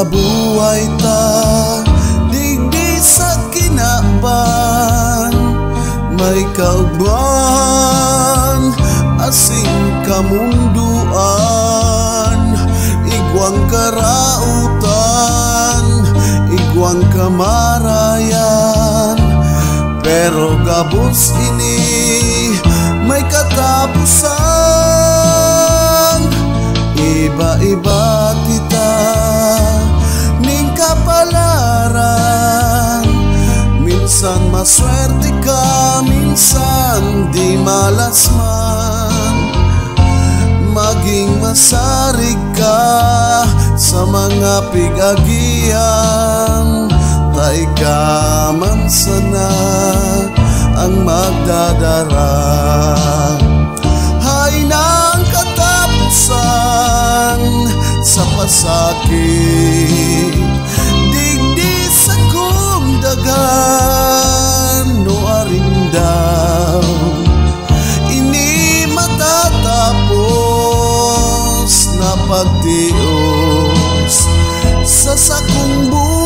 nabuhay ta digdi sa kinaban, may kaugban asing kamunduan, igwang karautan, igwang kamarayan, pero gabos ini may katapusan. Iba-iba kita ning kapalaran, minsan maswerte ka, minsan di malas man. Maging masarig ka sa mga pigagian, tay ka man sana ang magdadara. Hay ng katapusan sa pasakit, digdi sa kumdagan, no arindaw ini matatapos na pagtios sa sakong buhay.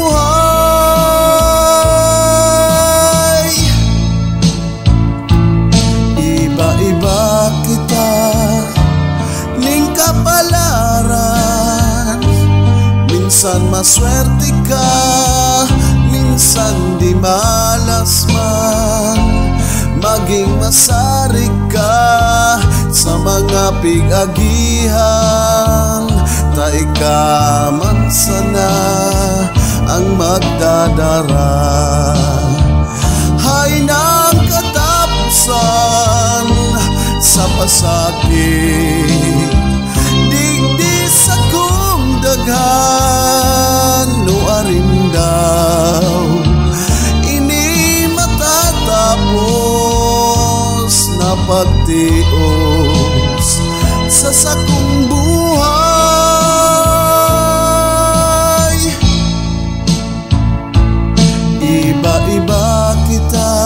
Iba-iba kita ning kapalaran, minsan maswerte ka, minsan di malas man. Maging masarig ka sa mga pigagihan, tay ka man sana ang magdadara. Hay ng katapusan sa pasakit, digdi sa kumdagan, no arindaw ini matatapos na pagtios sa sakong buhay. Iba-iba kita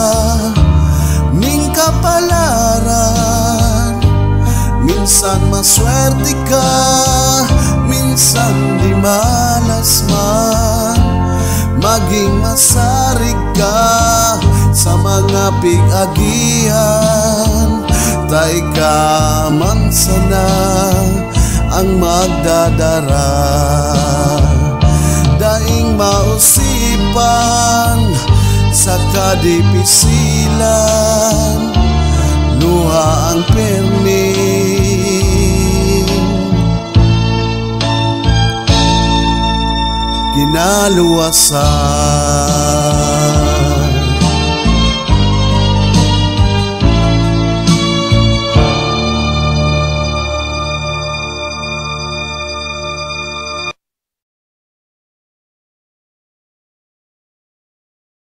ning kapalaran, minsan maswerte ka, minsan di malas man. Maging masarig ka sa mga pigagian, tay ka man sana ang magdadara. Daing mausipan sa kadipisilan, luha ang perning kinaluwasan.